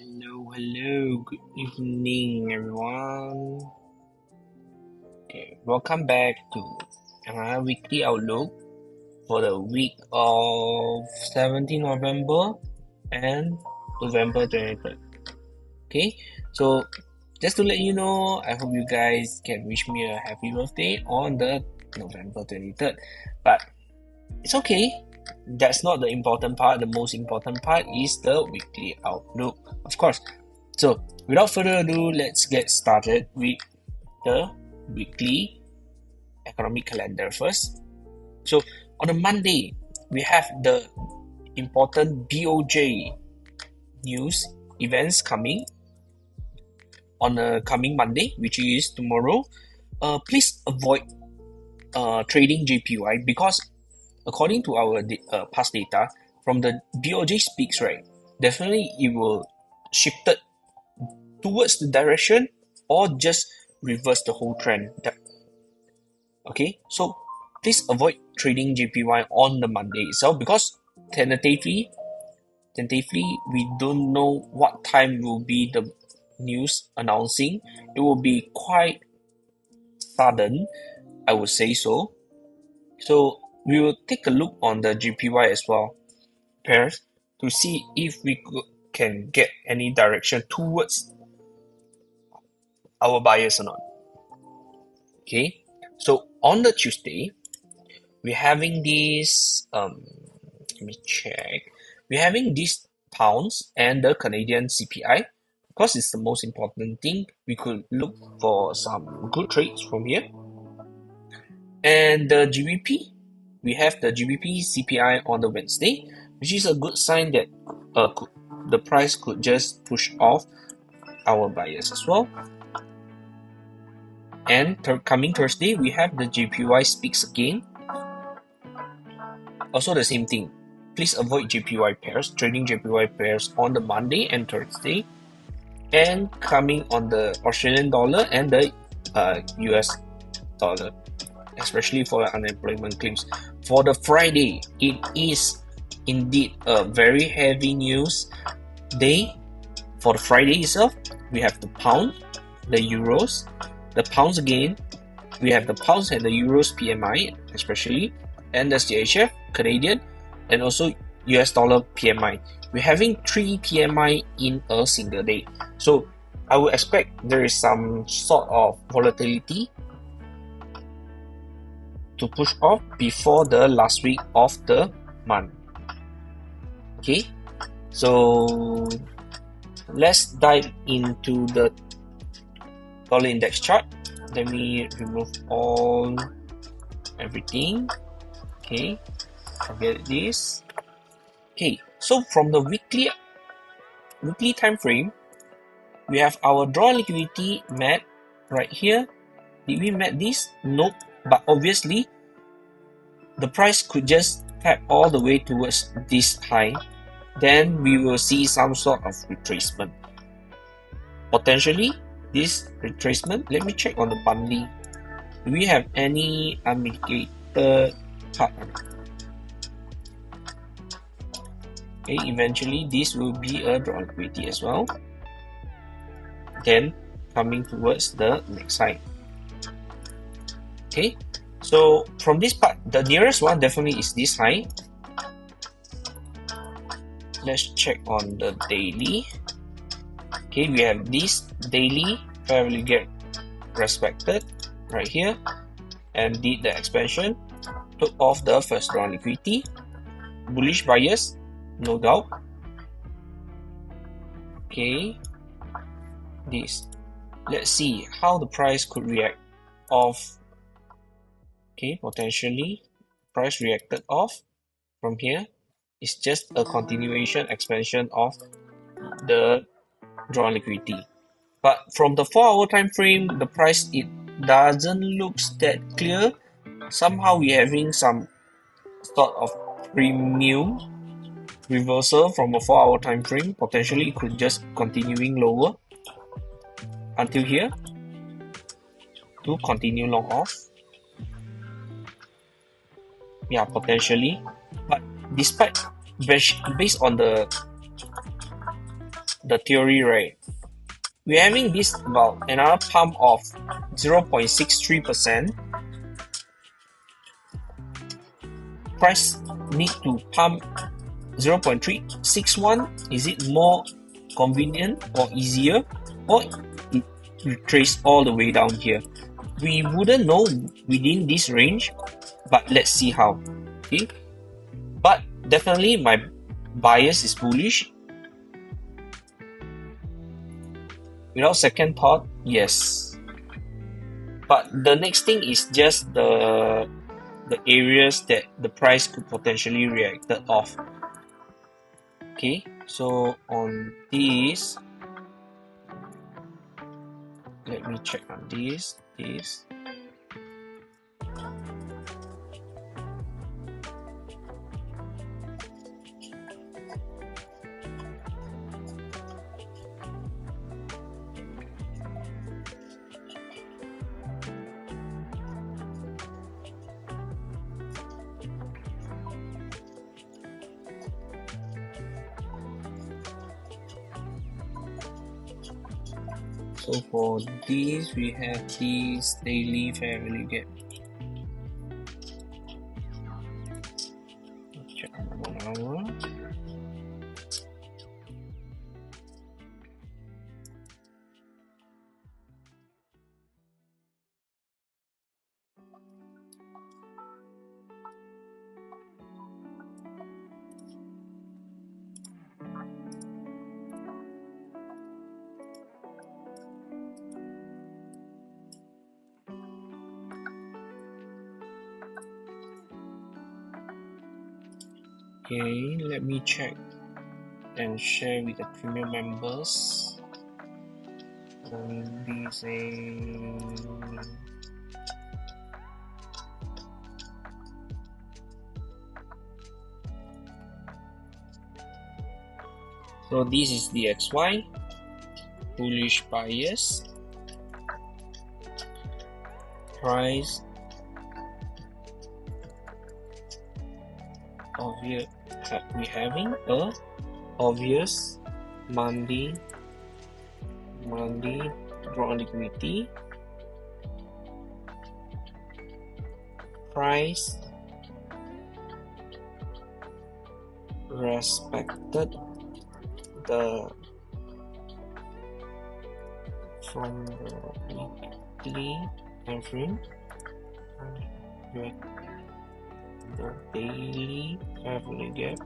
Hello, good evening, everyone. Okay, welcome back to another weekly outlook for the week of 17 November and November 23rd. Okay, so just to let you know, I hope you guys can wish me a happy birthday on the November 23rd. But it's okay, that's not the important part. The most important part is the weekly outlook, of course. So without further ado, let's get started with the weekly economic calendar first. So on a Monday, we have the important BOJ news events coming on a coming Monday, which is tomorrow. Please avoid trading JPY because according to our past data from the BOJ speaks, right, definitely it will shifted towards the direction or just reverse the whole trend. Okay, so please avoid trading JPY on the Monday itself because tentatively we don't know what time will be the news announcing. It will be quite sudden, I would say so. So we will take a look on the JPY as well pairs to see if we can get any direction towards our buyers or not. Okay, so on the Tuesday, we're having this let me check. We're having these pounds and the Canadian CPI because it's the most important thing. We could look for some good trades from here. And the GBP, we have the GBP CPI on the Wednesday, which is a good sign that the price could just push off our buyers as well. And coming Thursday, we have the JPY speaks again. Also the same thing. Please avoid JPY pairs, trading JPY pairs on the Monday and Thursday. And coming on the Australian dollar and the US dollar, especially for unemployment claims. For the Friday, it is indeed a very heavy news day. For the Friday itself, we have the pound, the euros, the pounds again, we have the pounds and the euros PMI especially, and the CHF, Canadian, and also US dollar PMI. We're having 3 PMI in a single day. So I would expect there is some sort of volatility to push off before the last week of the month. Okay, so let's dive into the dollar index chart. Let me remove everything. Okay, forget this. Okay, so from the weekly time frame, we have our draw liquidity met right here. Did we met this? Nope. But obviously, the price could just tap all the way towards this high. Then we will see some sort of retracement. Potentially, this retracement, let me check on the monthly. Do we have any unmitigated pattern? Okay, eventually this will be a draw liquidity as well. Then coming towards the next side. Okay, so from this part, the nearest one definitely is this high. Let's check on the daily. Okay, we have this daily fairly get respected right here and did the expansion, took off the first round liquidity. Bullish buyers, no doubt. Okay, this. Let's see how the price could react off. Okay, potentially price reacted off from here. It's just a continuation expansion of the drawn liquidity. But from the 4-hour time frame, the price, it doesn't look that clear. Somehow we're having some sort of premium reversal from a 4-hour time frame. Potentially it could just continuing lower until here to continue long off. Yeah, potentially. But despite based on the the theory, right? We're having this about another pump of 0.63%. Price need to pump 0.361. Is it more convenient or easier, or it retrace all the way down here? We wouldn't know within this range, but let's see how. Okay, but definitely my bias is bullish. Without second thought, yes. But the next thing is just the areas that the price could potentially reacted off. Okay, so on this, let me check on this. So for this, we have this daily fair value gap. Check on 1 hour. Okay, let me check and share with the premium members. This so this is the XY bullish bias, price obvious. We having a obvious Monday draw on liquidity, price respected the from the weekly time frame with the daily fair value gap.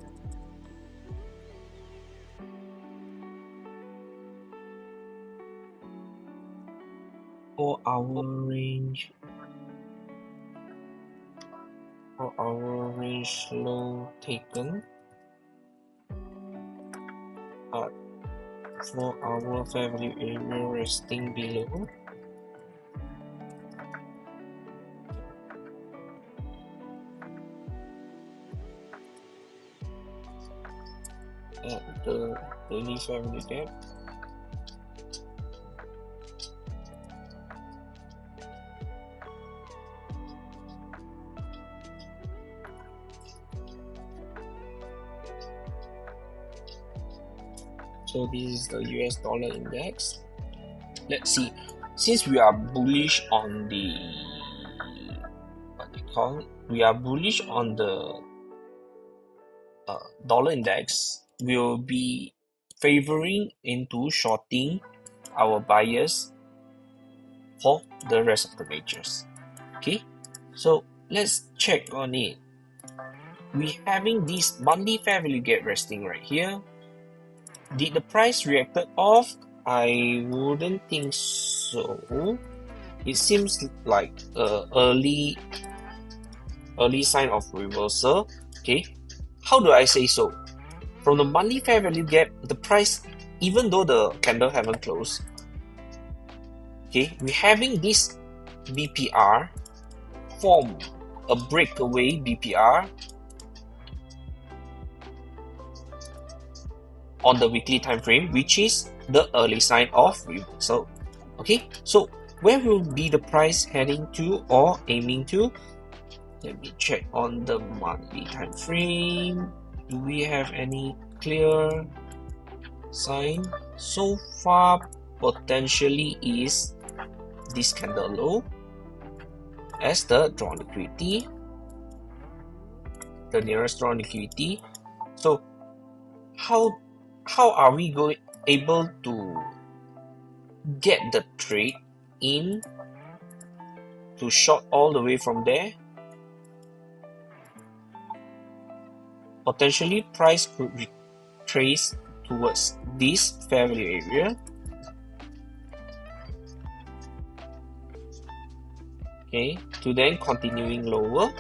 For our range low taken, but for our fair value area resting below at the daily fair value gap. So this is the US dollar index. Let's see. Since we are bullish on the we are bullish on the dollar index, will be favoring into shorting our buyers for the rest of the majors. Okay, so let's check on it. We having this monthly fair value gap resting right here. Did the price reacted off? I wouldn't think so. It seems like early sign of reversal. Okay, how do I say so? From the monthly fair value gap, the price, even though the candle haven't closed, okay, we're having this BPR form a breakaway BPR on the weekly time frame, which is the early sign of reversal. Okay, so where will be the price heading to or aiming to? Let me check on the monthly time frame. Do we have any clear sign? so far potentially is this candle low as the drawn liquidity, the nearest drawn liquidity. So how are we able to get the trade in to short all the way from there? Potentially price could retrace towards this fair value area, okay, to then continuing lower.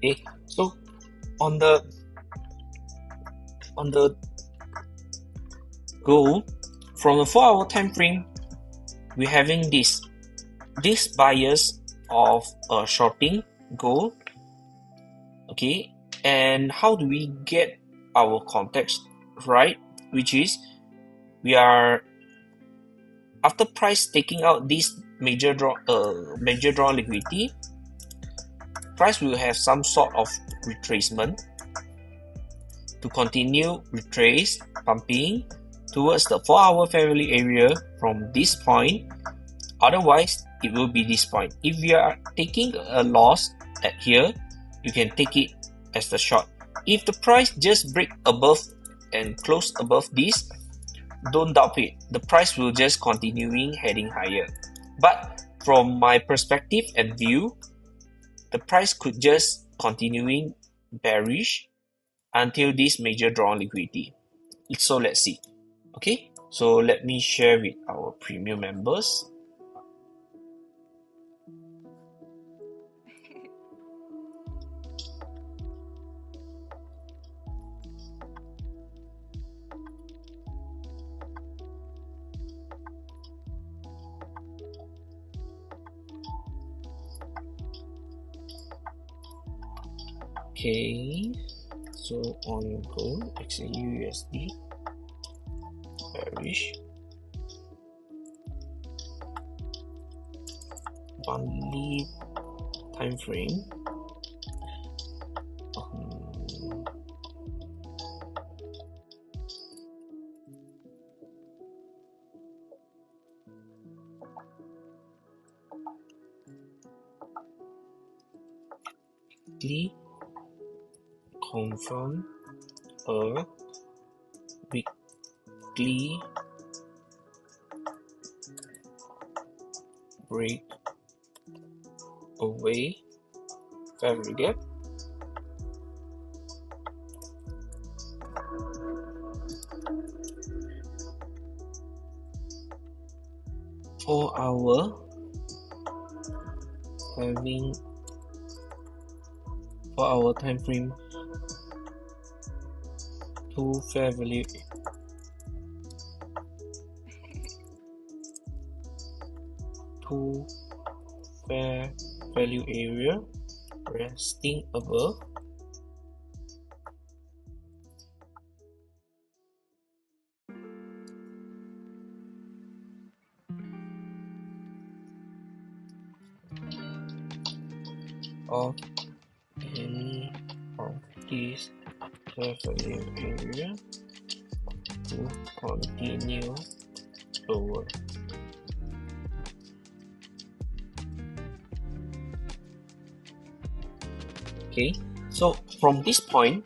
Okay, so on the gold, from the 4-hour time frame, we're having this bias of shorting gold. Okay, and how do we get our context right? Which is, we are, after price taking out this major draw liquidity, price will have some sort of retracement to continue retrace pumping towards the 4-hour fair value area from this point. Otherwise, it will be this point. If you are taking a loss at here, you can take it as the short. If the price just break above and close above this, don't doubt it. The price will just continuing heading higher. But from my perspective and view, the price could just continuing bearish until this major drawn liquidity. So let's see. Okay, so let me share with our premium members. Okay, so on gold, XAU USD, bearish, monthly time frame, weekly, confirm a weekly break away fair value gap. For our having for our time frame to fair value area resting above of any of these revenue area to continue lower. Okay, so from this point,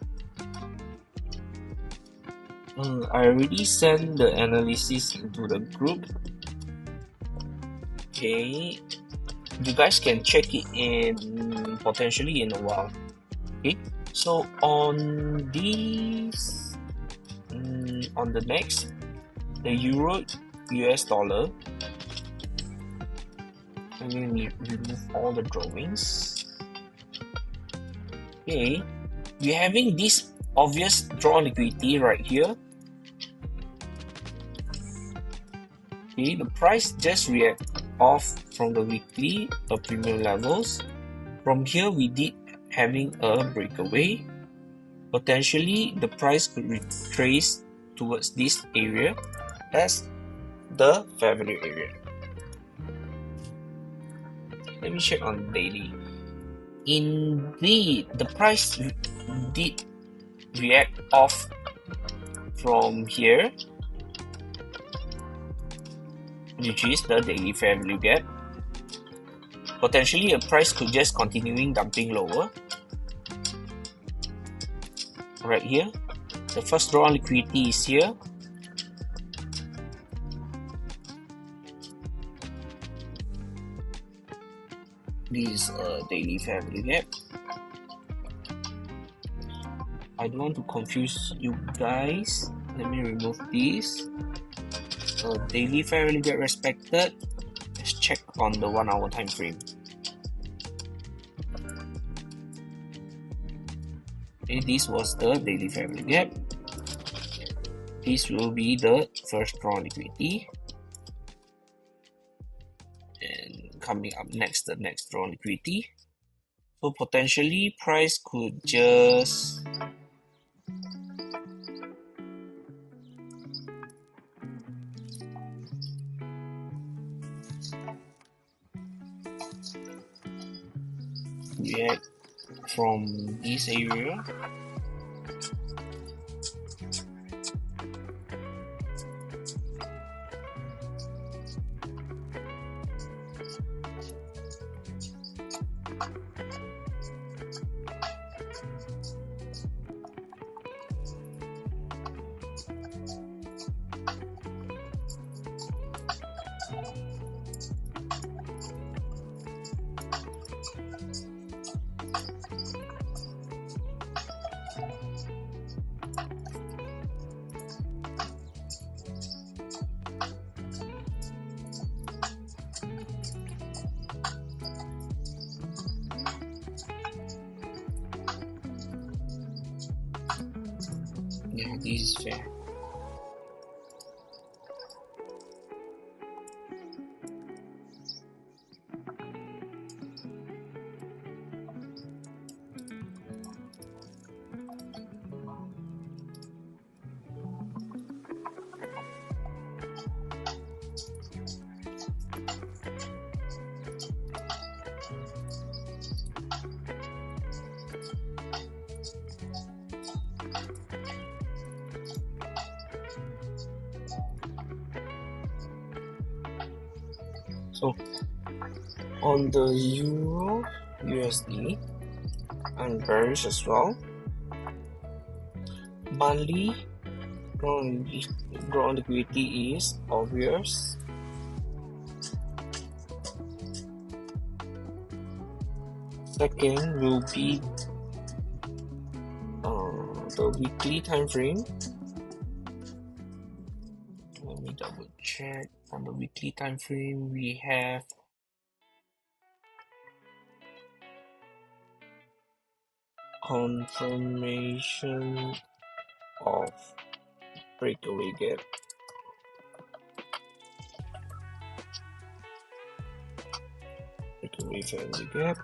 I already sent the analysis into the group. Okay, you guys can check it in potentially in a while. Okay, so on these, on the next, the euro US dollar, and then we remove all the drawings. Okay, we're having this obvious draw liquidity right here. Okay, the price just react off from the weekly premium levels. From here, we did having a breakaway. Potentially, the price could retrace towards this area as the fair value area. Let me check on daily. Indeed, the price did react off from here, which is the daily fair value gap. Potentially, a price could just continuing dumping lower. Right here, the first draw on liquidity is here. This is a daily fair value gap. I don't want to confuse you guys. Let me remove this. Daily fair value gap respected. Let's check on the 1 hour time frame. Okay, this was the daily fair value gap. This will be the first draw liquidity. And coming up next, the next draw liquidity. So potentially price could just react from this area. Yeah, this is fair. So on the Euro USD, I'm bearish as well. Monthly draw liquidity is obvious. Second will be the weekly time frame. Let me double check. On the weekly time frame, we have confirmation of breakaway gap. Breakaway family gap.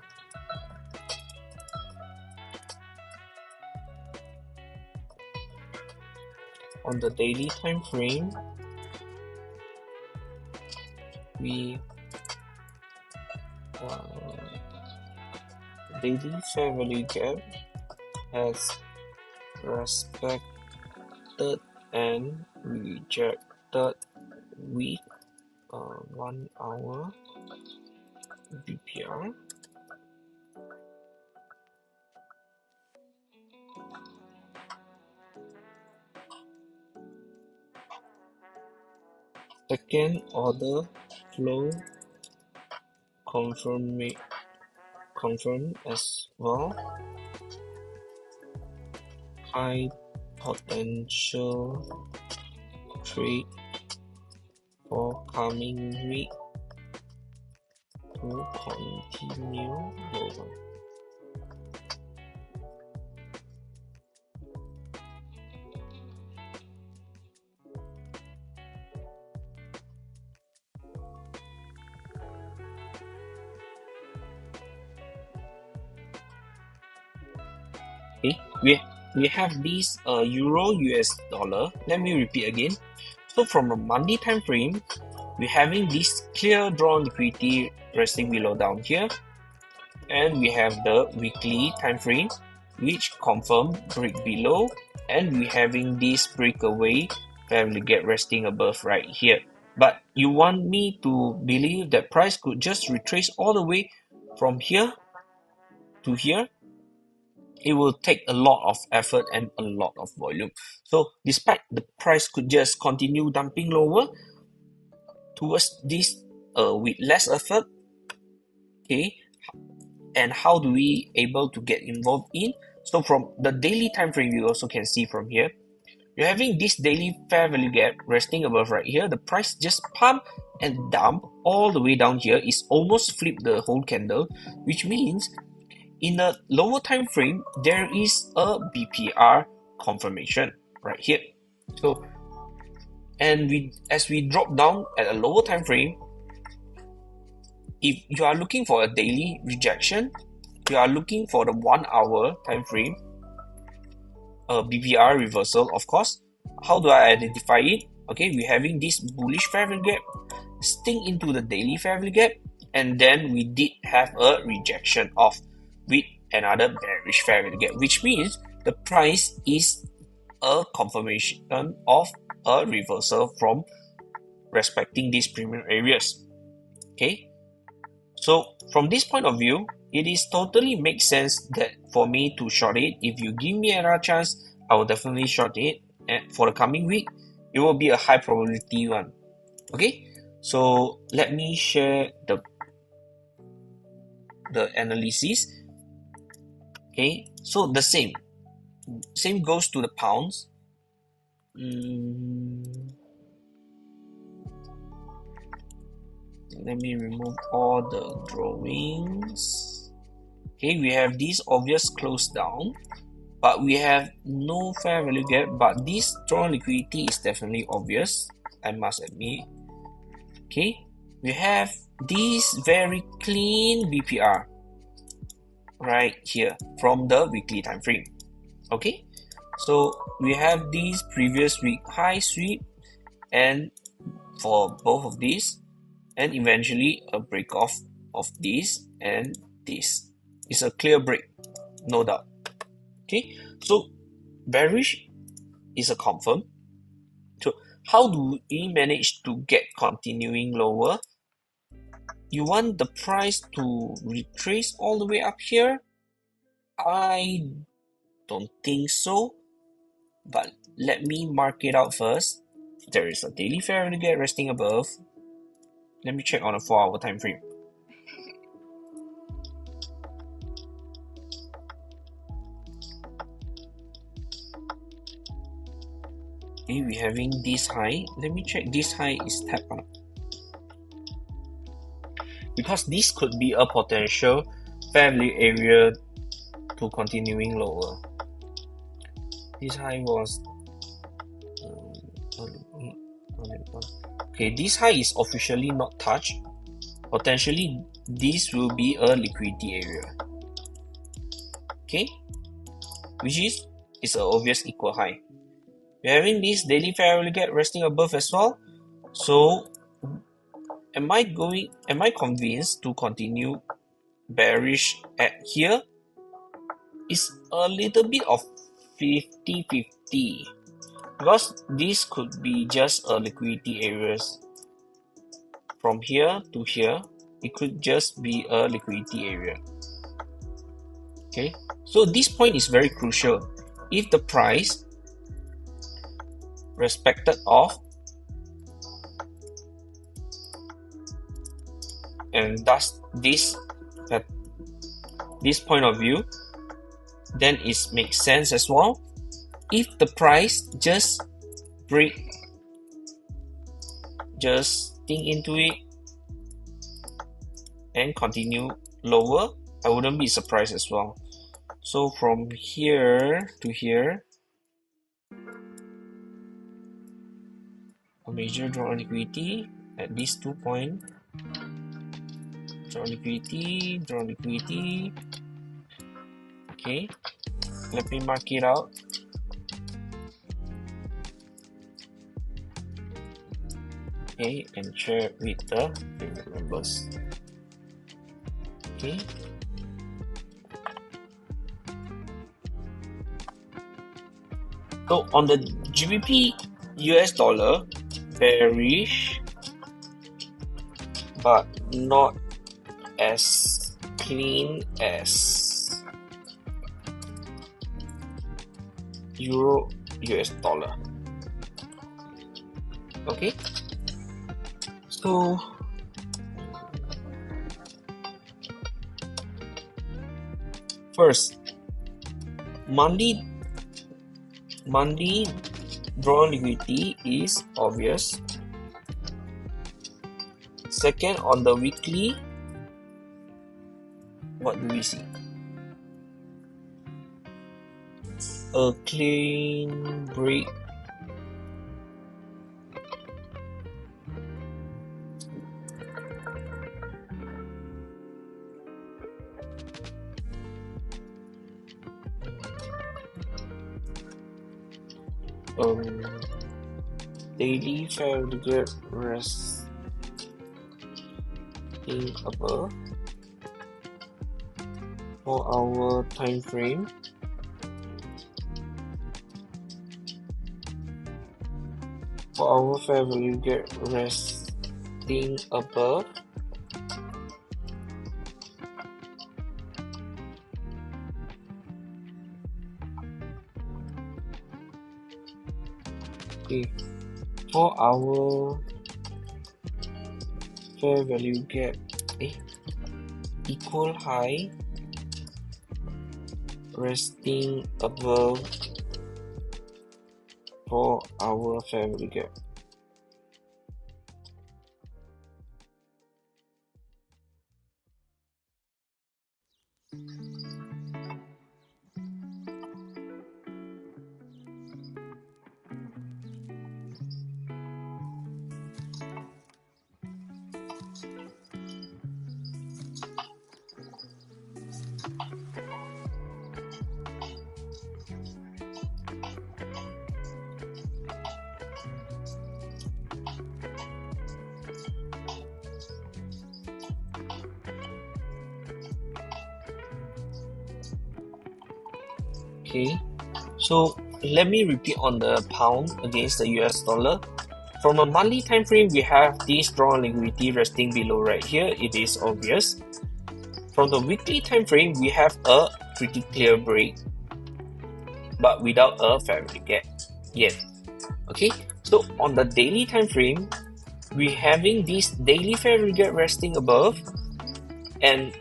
On the daily time frame, we daily fair value gap has respected and rejected week 1 hour BPR. Second order flow confirm as well. High potential trade for coming week to continue lower. Okay, we have this euro US dollar. Let me repeat again. So from the monthly time frame, we're having this clear draw liquidity resting below down here, and we have the weekly time frame which confirm break below, and we having this breakaway family gap resting above right here. But you want me to believe that price could just retrace all the way from here to here? It will take a lot of effort and a lot of volume. So despite the price could just continue dumping lower towards this with less effort, okay, and how do we able to get involved in? So from the daily time frame, you also can see from here, you're having this daily fair value gap resting above right here. The price just pump and dump all the way down here. It's almost flipped the whole candle, which means in a lower time frame, there is a BPR confirmation right here. So, and as we drop down at a lower time frame, if you are looking for a daily rejection, you are looking for the 1 hour time frame, BPR reversal, of course. How do I identify it? Okay, we're having this bullish fair value gap sting into the daily fair value gap, and then we did have a rejection of with another bearish fair value gap, which means the price is a confirmation of a reversal from respecting these premium areas. Okay, so from this point of view, it is totally makes sense that for me to short it. If you give me another chance, I will definitely short it, and for the coming week it will be a high probability one. Okay, so let me share the analysis. Okay, so the same goes to the pounds. Let me remove all the drawings. Okay, we have this obvious close down, but we have no fair value gap, but this strong liquidity is definitely obvious, I must admit. Okay, we have this very clean BPR right here from the weekly time frame. Okay, so we have these previous week high sweep, and for both of these, and eventually a break off of this, and this is a clear break, no doubt. Okay, so bearish is a confirm. So how do we manage to get continuing lower? You want the price to retrace all the way up here? I don't think so, but let me mark it out first. There is a daily fair value gap resting above. Let me check on a 4-hour time frame. Okay, we're having this high. Let me check this high is tapped on. Because this could be a potential fair value area to continuing lower. This high was okay, this high is officially not touched. Potentially this will be a liquidity area. Okay, which is an obvious equal high. We're having this daily fair value gap resting above as well. So am I convinced to continue bearish at here? it's a little bit of 50-50 because this could be just a liquidity areas. From here to here, it could just be a liquidity area. Okay, so this point is very crucial. If the price respected off and thus this at this point of view, then it makes sense as well. If the price just break, just think into it and continue lower, I wouldn't be surprised as well. So from here to here, a major draw on liquidity at these 2 points. Draw liquidity, draw liquidity. Okay, let me mark it out. Okay, and share with the members. Okay. So on the GBP US dollar, bearish, but not as clean as Euro US dollar. Okay, so first, monthly drawn liquidity is obvious. Second, on the weekly, what do we see? A clean break. Daily fair value resting above 4-hour time frame. For our fair value get resting above for our fair value gap equal high resting above for our fair value gap. Okay, so let me repeat on the pound against the US dollar. From a monthly time frame, we have this drawn liquidity resting below right here. It is obvious. From the weekly time frame, we have a pretty clear break, but without a fair value gap yet. Okay, so on the daily time frame, we having this daily fair value gap resting above, and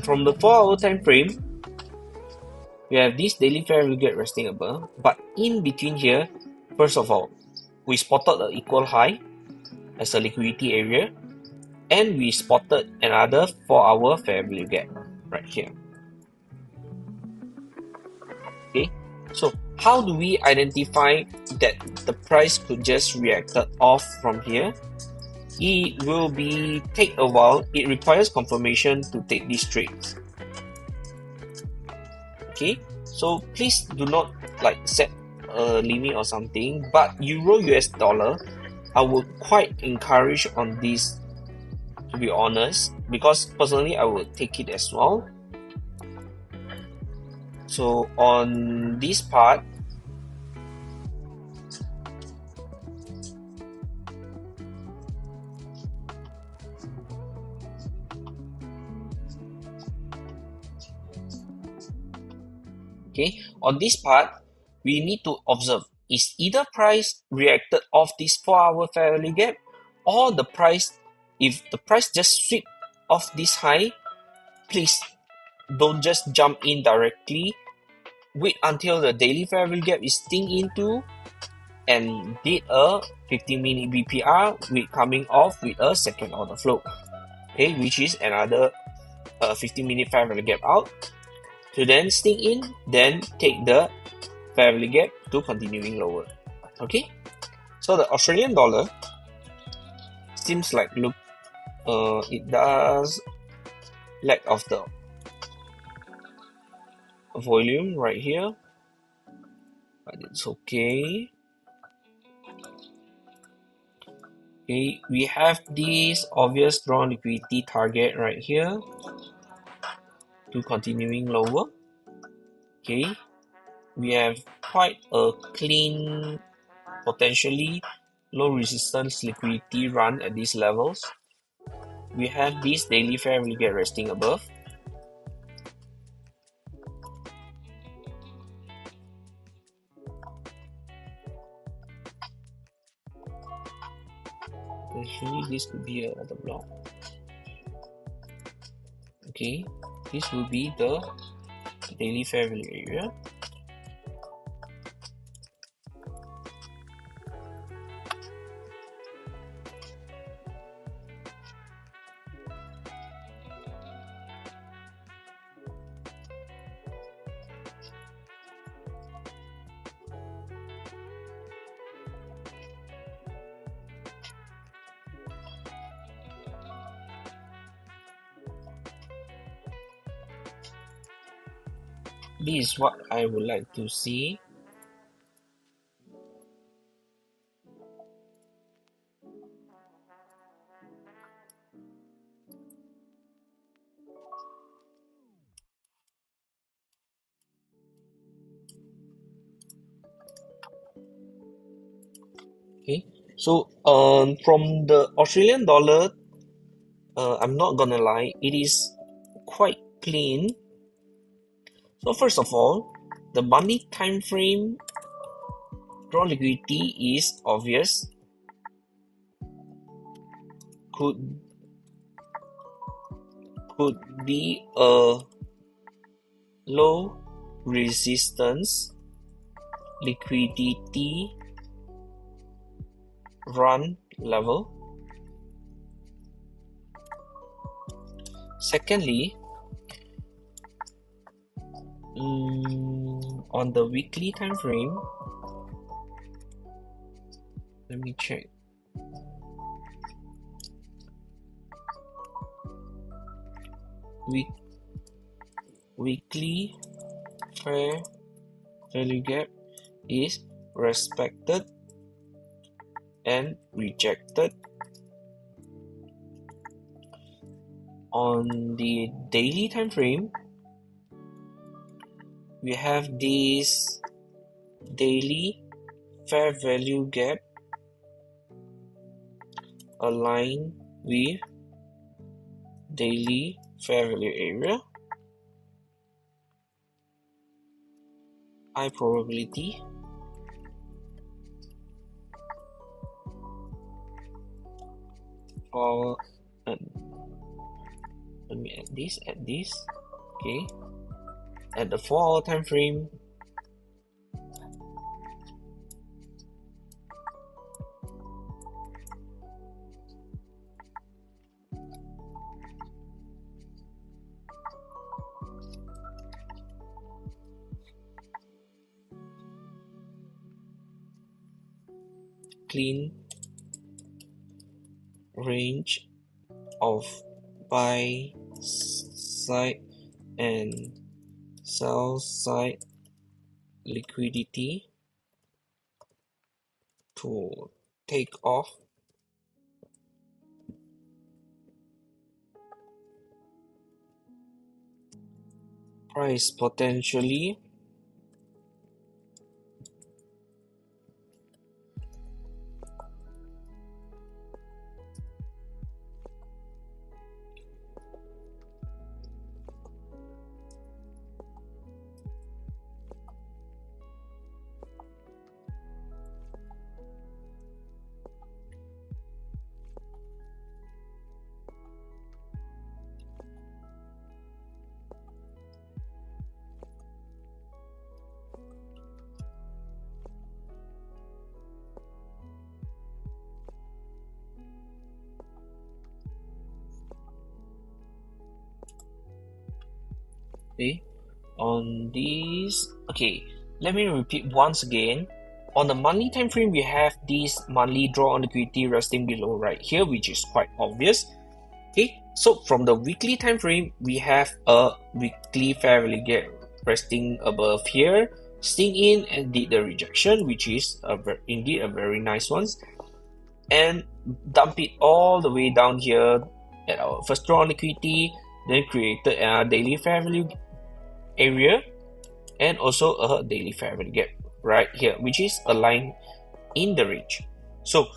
from the 4-hour time frame, we have this daily fair value gap resting above, but in between here, first of all, we spotted the equal high as a liquidity area, and we spotted another 4-hour fair value gap right here. Okay, so how do we identify that the price could just reacted off from here? It will take a while. It requires confirmation to take these trades. Okay, so please do not set a limit or something, but Euro US dollar, I would quite encourage on this, to be honest, because personally I will take it as well. So on this part, okay, on this part, we need to observe is either price reacted off this 4-hour fair value gap, or the price, if the price just sweep off this high, please don't just jump in directly. Wait until the daily fair value gap is sting into and did a 15-minute BPR with coming off with a second order flow, okay, which is another 15-minute fair value gap out. To then sting in, then take the fair value gap to continuing lower. Okay, so the Australian dollar seems like it does lack of the volume right here, but it's okay. Okay, we have this obvious drawn liquidity target right here to continuing lower. Okay, we have quite a clean, potentially low resistance liquidity run at these levels. We have this daily fair value gap resting above. Actually, this could be another block. Okay, this will be the daily fair value area. This is what I would like to see. Okay, so from the Australian dollar, I'm not gonna lie, it is quite clean. So first of all, the monthly time frame draw liquidity is obvious. Could be a low resistance liquidity run level. Secondly, on the weekly time frame, let me check. Weekly fair value gap is respected and rejected. On the daily time frame, we have this daily fair value gap aligned with daily fair value area. High probability. Or let me add this, okay. At the 4-hour time frame, clean range of buy side and sell side liquidity to take off price potentially okay on this. Okay, let me repeat once again. On the monthly time frame, we have this monthly draw on liquidity resting below right here, which is quite obvious. Okay, so from the weekly time frame, we have a weekly fair value gap resting above here, staying in and did the rejection, which is indeed a very nice one, and dump it all the way down here at our first draw on liquidity, then created a daily fair value area and also a daily fair value gap right here, which is aligned in the range. So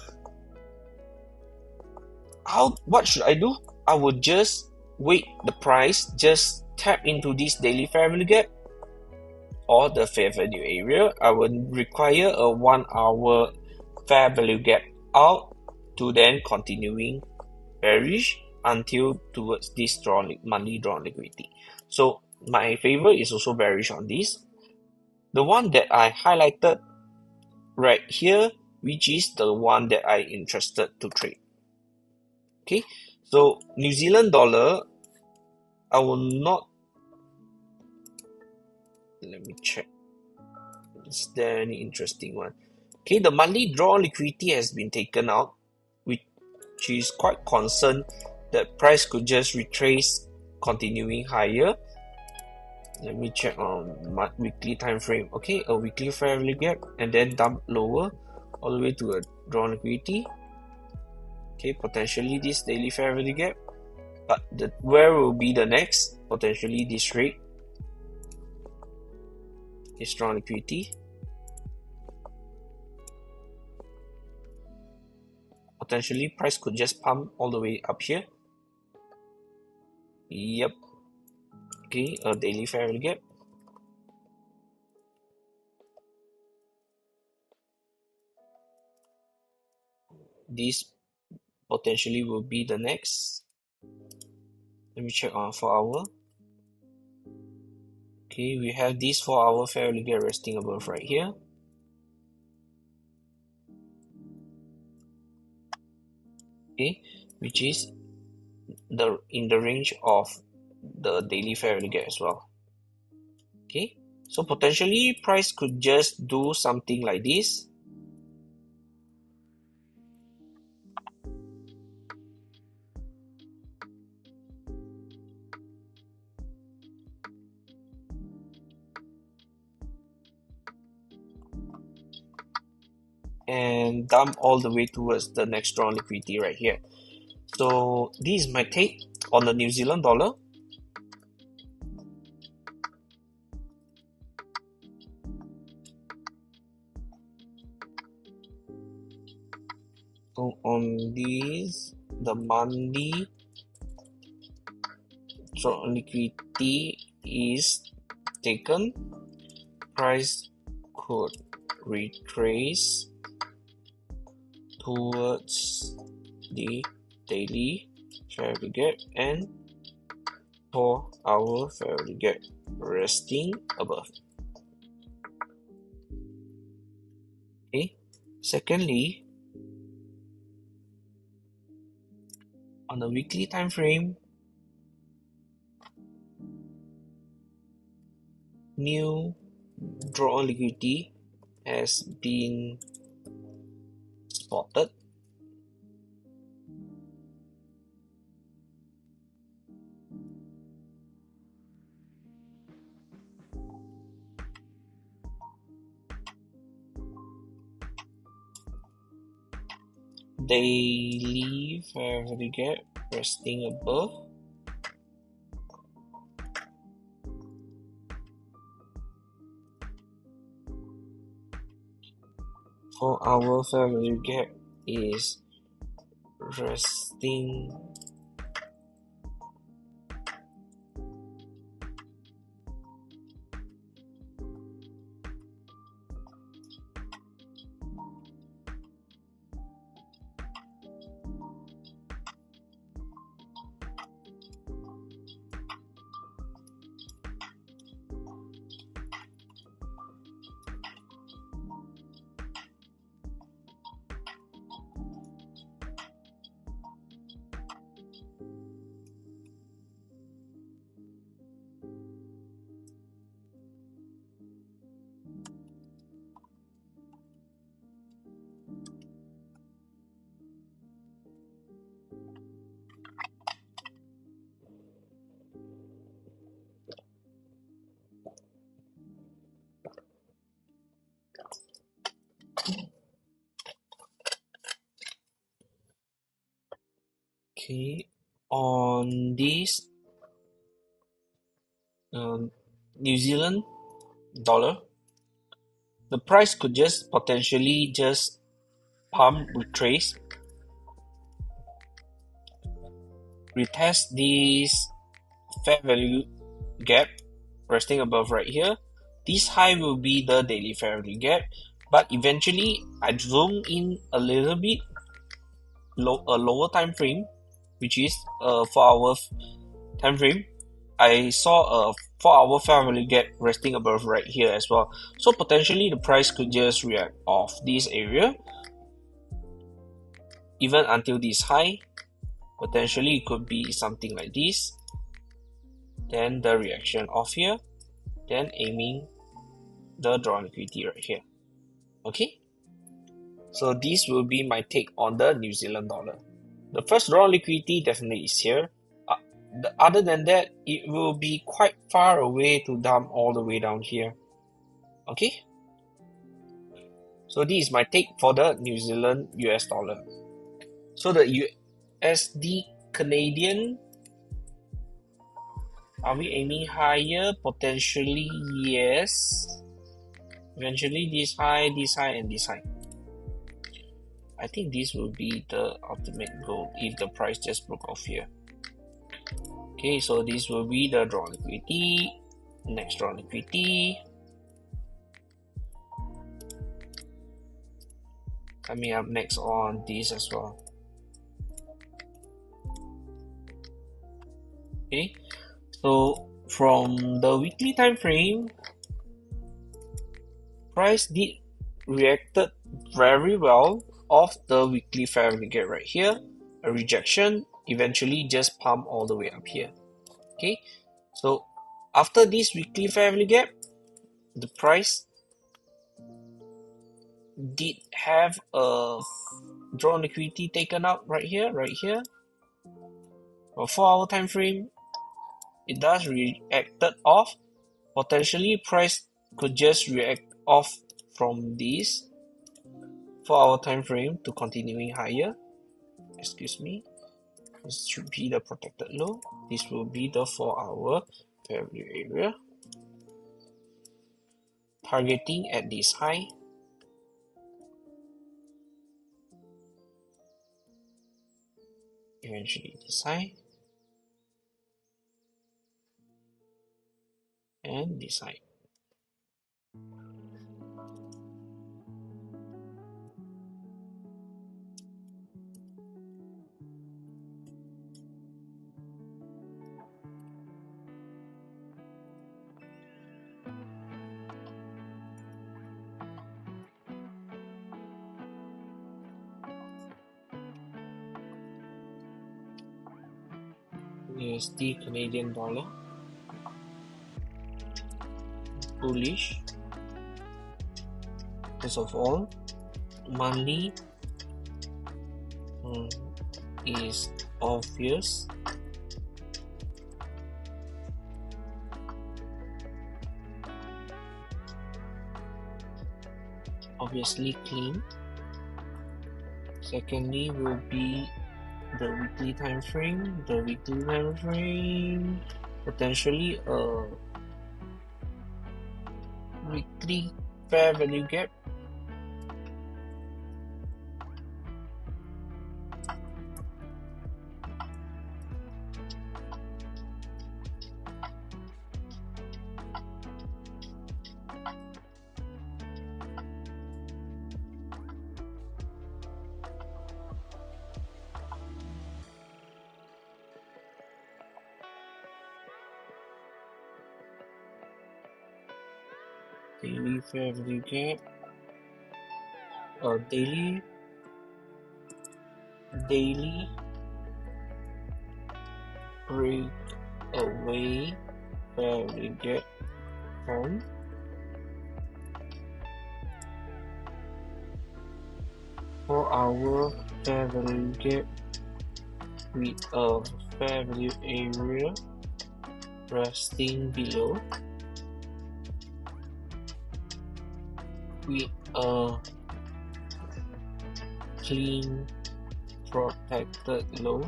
what should I do? I would just wait the price, just tap into this daily fair value gap or the fair value area. I would require a 1 hour fair value gap out to then continuing bearish until towards this monthly draw liquidity. So my favor is also bearish on this. The one that I highlighted right here, which is the one that I interested to trade. Okay, so New Zealand dollar, I will not, let me check, is there any interesting one? Okay, the monthly draw liquidity has been taken out, which is quite concerned that price could just retrace continuing higher. Let me check on my weekly time frame. Okay, a weekly fair value gap and then dump lower all the way to a draw liquidity. Okay, potentially this daily fair value gap, but where will be the next? Potentially this rate, this draw liquidity. Potentially price could just pump all the way up here. Yep. Okay, a daily fair value gap. This potentially will be the next. Let me check on 4 hour. Okay, we have this 4 hour fair value gap resting above right here. Okay, which is in the range of the daily fair value gap as well. Okay, so potentially price could just do something like this. And dump all the way towards the next draw liquidity right here. So this is my take on the New Zealand dollar. So on this, the monthly draw liquidity is taken. Price could retrace towards the daily fair value gap and 4 hour fair value gap resting above. Okay, secondly, on the weekly time frame, new draw liquidity has been spotted. Daily fair value gap resting above. for our fair value gap is resting okay on this New Zealand dollar. The price could just potentially just pump, retrace, retest this fair value gap resting above right here. This high will be the daily fair value gap, but eventually I zoom in a little bit a lower time frame, which is a 4-hour time frame. I saw a 4-hour fair value gap resting above right here as well. So potentially the price could just react off this area even until this high. Potentially it could be something like this, then the reaction off here, then aiming the draw liquidity right here. Okay, so this will be my take on the New Zealand dollar. The first draw liquidity definitely is here. Other than that, it will be quite far away to dump all the way down here. Okay, so this is my take for the New Zealand US dollar. So the USD Canadian, are we aiming higher? Potentially yes. Eventually this high, and this high. I think this will be the ultimate goal if the price just broke off here. Okay, so this will be the draw liquidity, next draw liquidity. Coming up next on this as well. Okay, so from the weekly time frame, price did reacted very well off the weekly fair value gap right here. A rejection, eventually just pump all the way up here. Okay, so after this weekly fair value gap, the price did have a draw liquidity taken out right here. A 4-hour time frame, it does reacted off. Potentially price could just react off from this 4-hour time frame to continuing higher. Excuse me, this should be the protected low. This will be the 4-hour fair value area, targeting at this high. Eventually this high and this high. USD Canadian dollar, bullish. First of all, money is obvious. Obviously clean. Secondly will be the weekly time frame. The weekly time frame, potentially a weekly fair value gap daily fair value gap, daily break away fair value gap from 4-hour fair value gap with a fair value area resting below with a clean protected low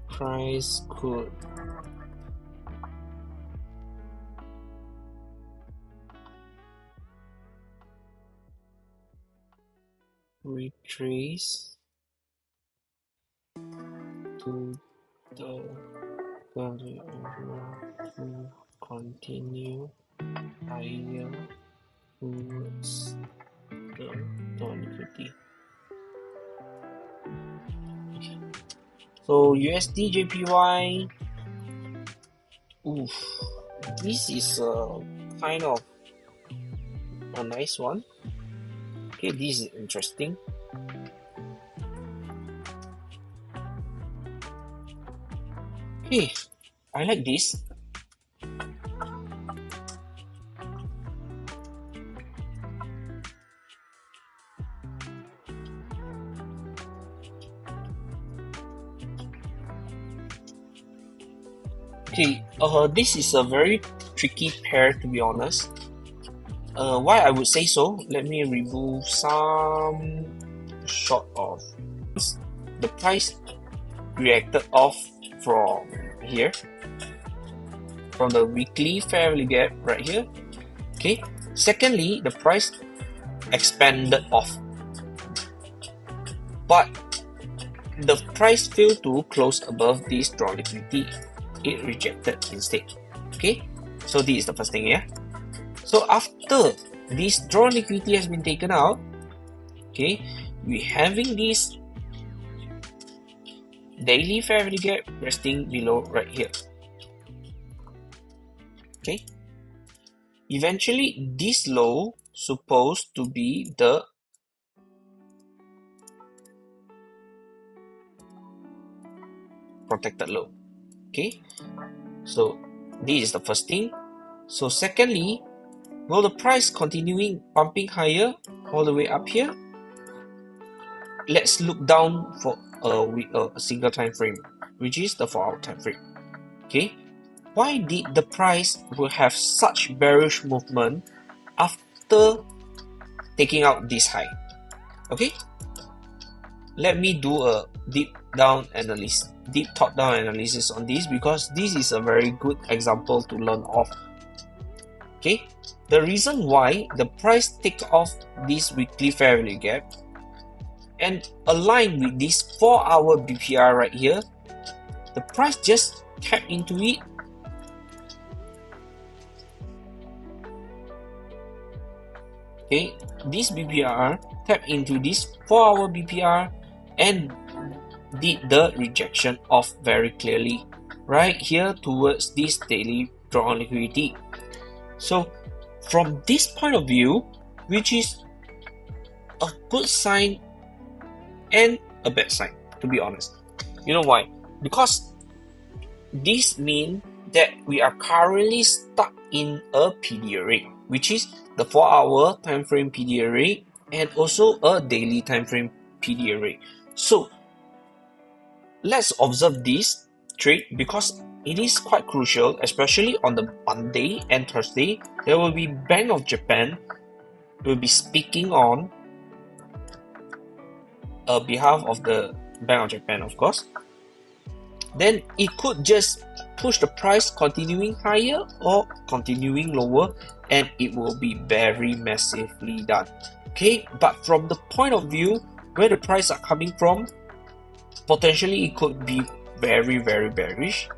price could retrace to the value area to continue higher towards the liquidity. So USD JPY, oof, this is a kind of a nice one. Okay, this is interesting. Okay, I like this. Okay, this is a very tricky pair, to be honest. Why I would say so? Let me remove some short of the price reacted off from here, from the weekly fair value gap right here. Okay. Secondly, the price expanded off, but the price failed to close above this draw liquidity. It rejected instead. Okay, so this is the first thing here. So after this draw liquidity has been taken out, okay, we having this daily fair value gap resting below right here. Okay, eventually this low supposed to be the protected low. Okay, so this is the first thing. So secondly, will the price continuing pumping higher all the way up here? Let's look down for a single time frame, which is the 4-hour time frame. Okay, why did the price will have such bearish movement after taking out this high? Okay, let me do a deep top-down analysis on this, because this is a very good example to learn off. Okay, the reason why the price take off this weekly fair value gap and align with this 4-hour BPR right here, the price just tap into it. Okay, this BPR tap into this 4-hour BPR and did the rejection off very clearly right here towards this daily draw liquidity. So from this point of view, which is a good sign and a bad sign, to be honest. You know why? Because this means that we are currently stuck in a PDA rate, which is the 4-hour time frame PDA rate and also a daily time frame PDA rate. So let's observe this trade, because it is quite crucial, especially on the Monday and Thursday. There will be Bank of Japan will be speaking on behalf of the Bank of Japan, of course. Then it could just push the price continuing higher or continuing lower, and it will be very massively done. Okay, but from the point of view where the price are coming from, potentially it could be very, very bearish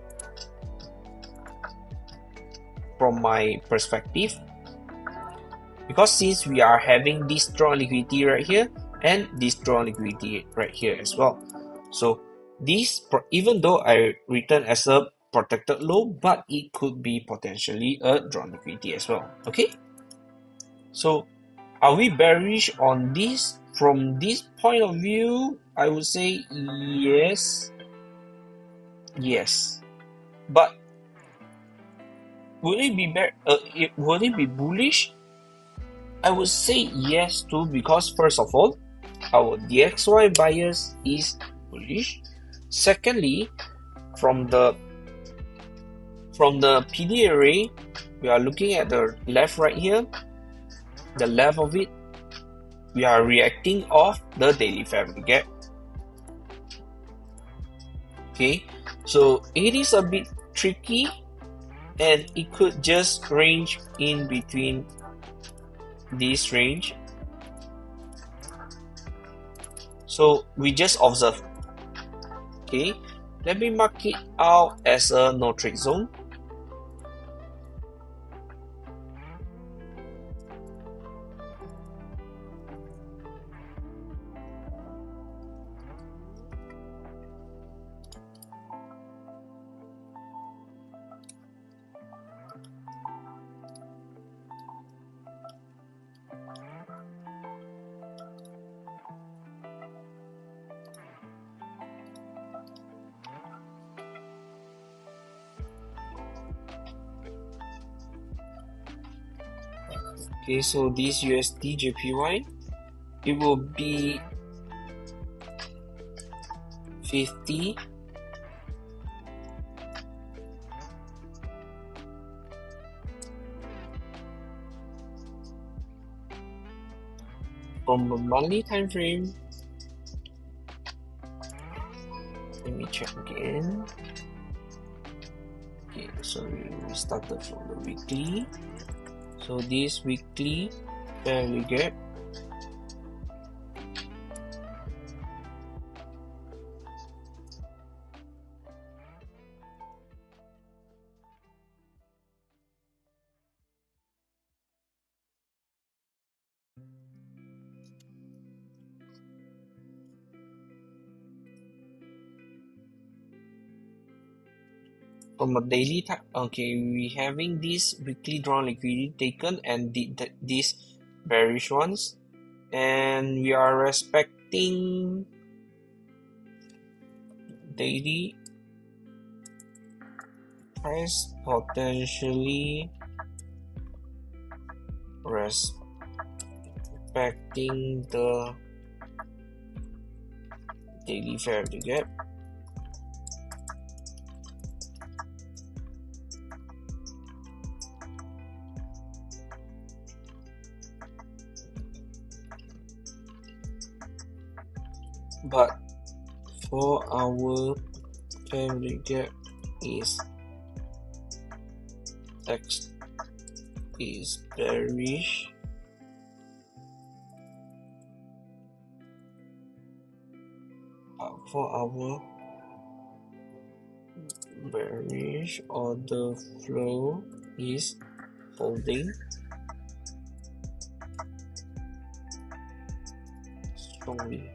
from my perspective, because since we are having this strong liquidity right here and this strong liquidity right here as well. So this, even though I return as a protected low, but it could be potentially a drawn liquidity as well. Okay, so are we bearish on this? From this point of view, I would say yes, yes. But would it be would it be bullish? I would say yes too, because first of all, our DXY bias is bullish. Secondly, from the PD array, we are looking at the left right here. The left of it, we are reacting off the daily fabric gap. Okay, so it is a bit tricky, and it could just range in between this range. So we just observe. Okay, let me mark it out as a no trade zone. Okay, so this USD JPY, it will be 50, from a monthly time frame. Let me check again. Okay, so we started from the weekly. So this weekly fairly gap, from a daily time. Okay, we having this weekly drawn liquidity taken and these bearish ones, and we are respecting daily price, potentially respecting the daily fair value gap. But for our fair value gap is bearish, for our bearish order flow is holding strongly.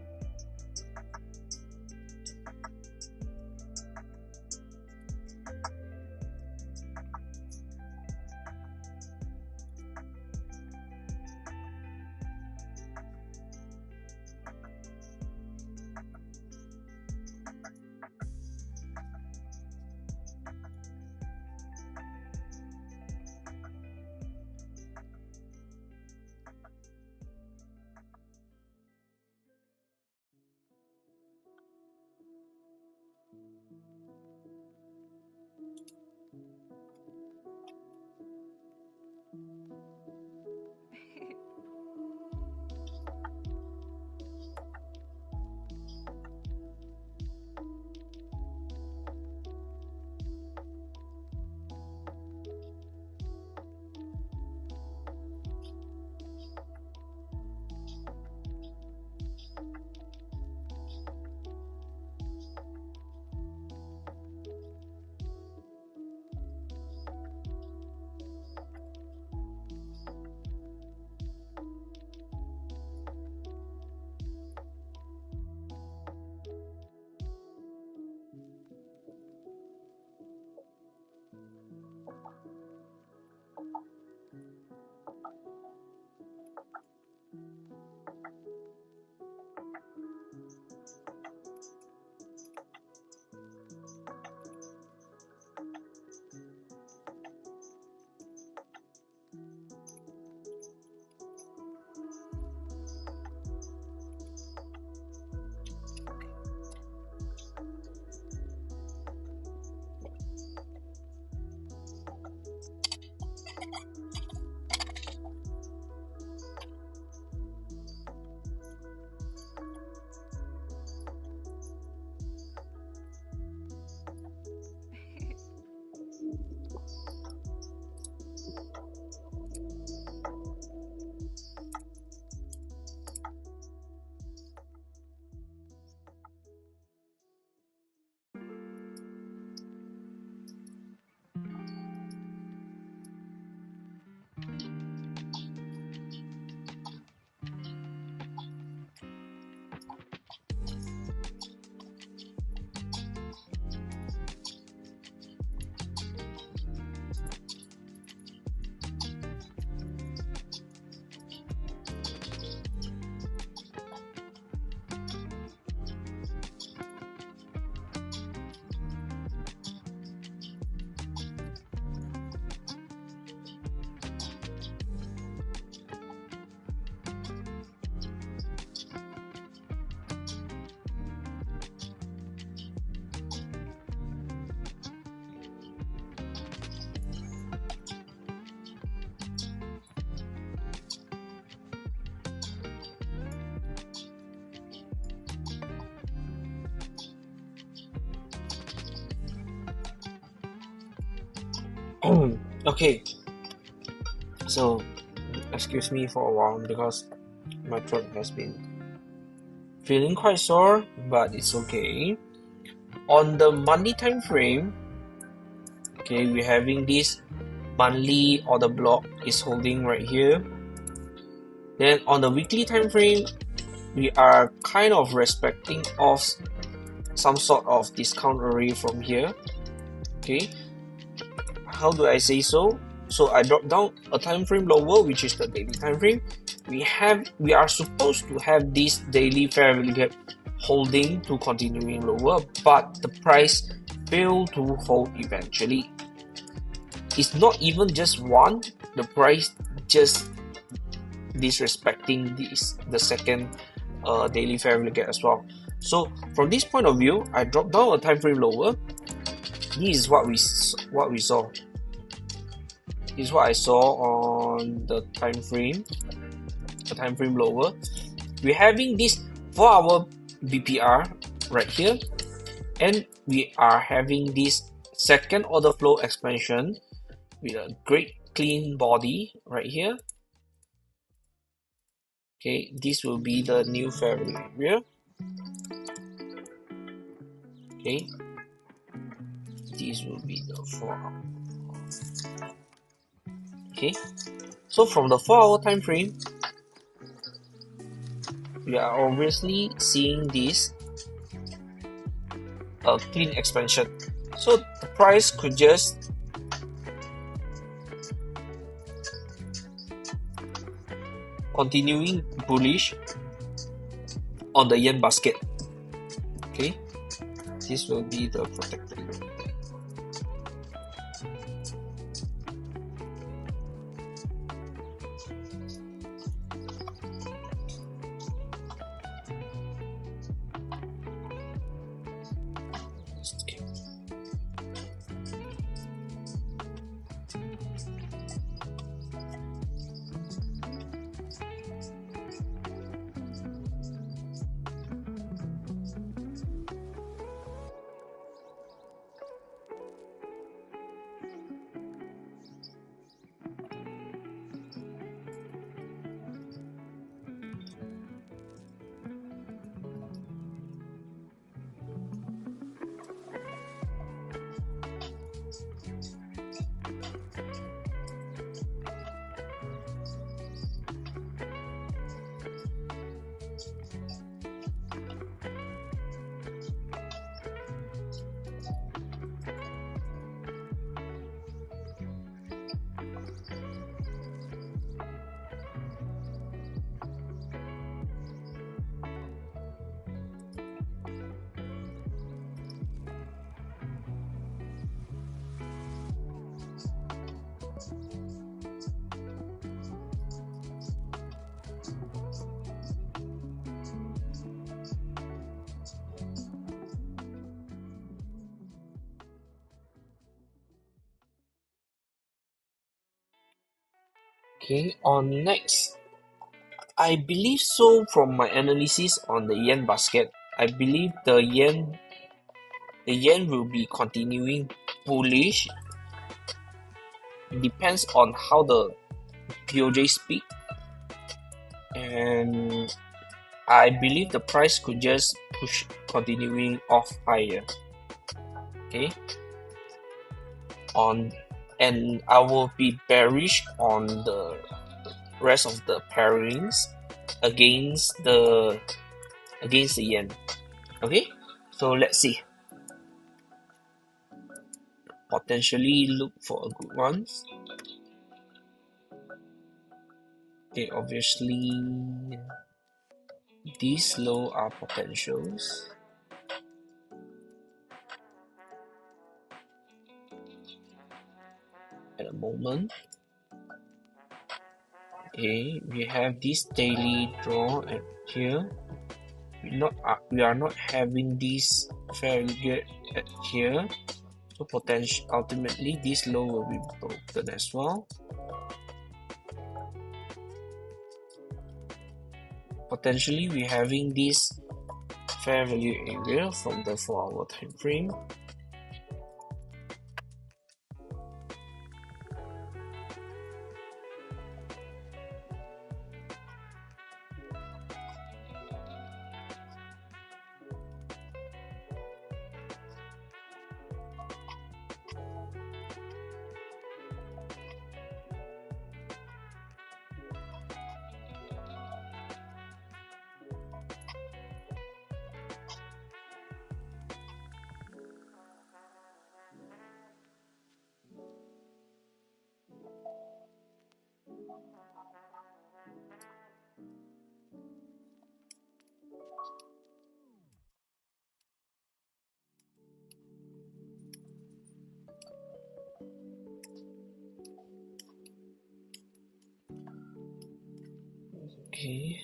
Okay, so excuse me for a while because my throat has been feeling quite sore, but it's okay. On the monthly time frame, okay, we're having this monthly order block is holding right here. Then on the weekly time frame, we are kind of respecting off some sort of discount array from here. Okay, how do I say so? So I drop down a time frame lower, which is the daily time frame. We are supposed to have this daily fair value gap holding to continuing lower, but the price failed to hold eventually. It's not even just one, the price just disrespecting the second daily fair value gap as well. So from this point of view, I drop down a time frame lower. This is what we saw. This is what I saw on the time frame lower. We're having this 4-hour BPR right here, and we are having this second order flow expansion with a great clean body right here. Okay, this will be the new fair value area. Okay, this will be the 4-hour. Okay, so from the 4-hour time frame, we are obviously seeing this clean expansion. So the price could just continuing bullish on the yen basket. Okay, this will be the protector. Okay, on next, I believe so from my analysis on the yen basket. I believe the yen will be continuing bullish. It depends on how the POJ speak, and I believe the price could just push continuing off higher. Okay, and I will be bearish on the rest of the pairings against the yen. Okay, so let's see. Potentially look for a good ones. Okay, obviously these low are potentials. At the moment, okay, we have this daily draw at here. We are not having this fairly good at here. So ultimately this low will be broken as well. Potentially we're having this fair value area from the 4-hour time frame. Okay.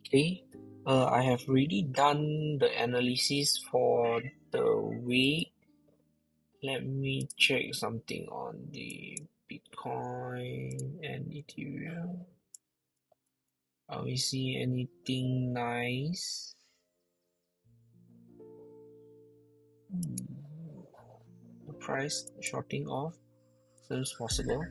Okay, I have already done the analysis for the week. Let me check something on the Bitcoin and Ethereum. Are we see anything nice? The price shorting off seems possible.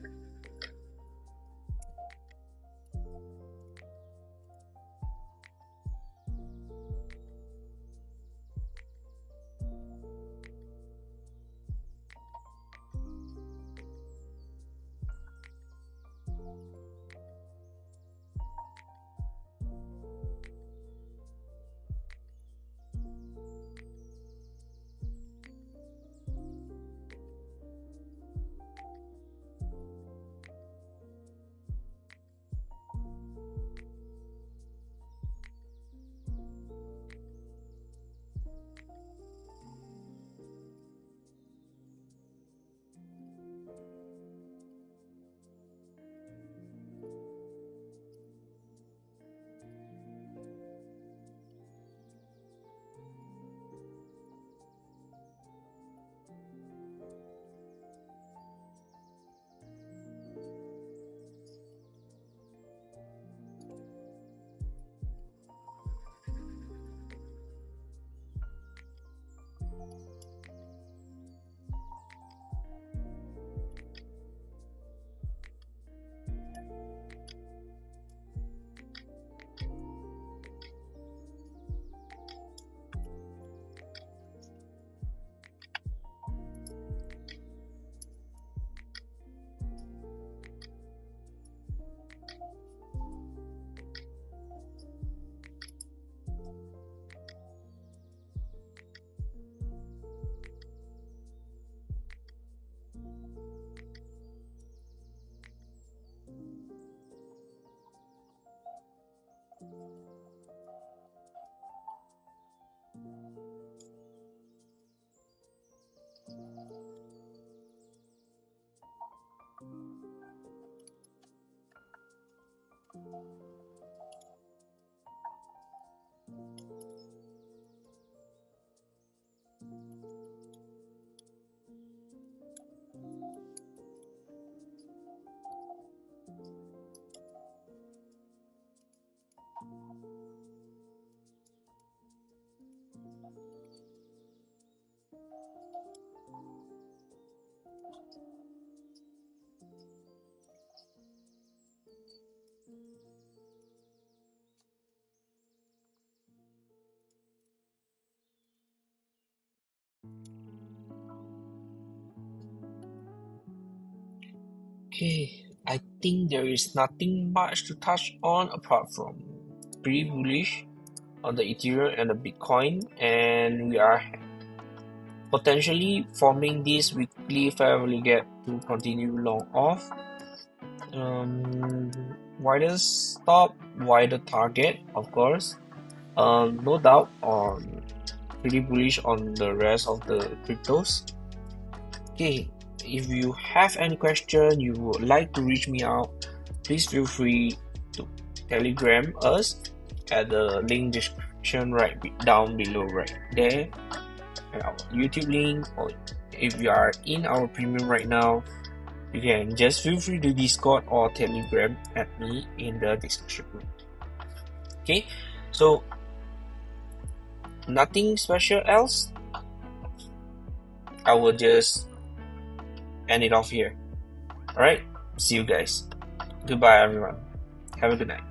Okay, I think there is nothing much to touch on apart from pretty bullish on the Ethereum and the Bitcoin, and we are potentially forming this weekly fair value gap to continue long off. Wider stop, wider target, of course. No doubt on pretty bullish on the rest of the cryptos. Okay, if you have any question you would like to reach me out, please feel free to telegram us at the link description right down below right there, and our YouTube link, or if you are in our premium right now, you can just feel free to Discord or Telegram at me in the description. Okay, so nothing special else. I will just end it off here. Alright, see you guys. Goodbye everyone. Have a good night.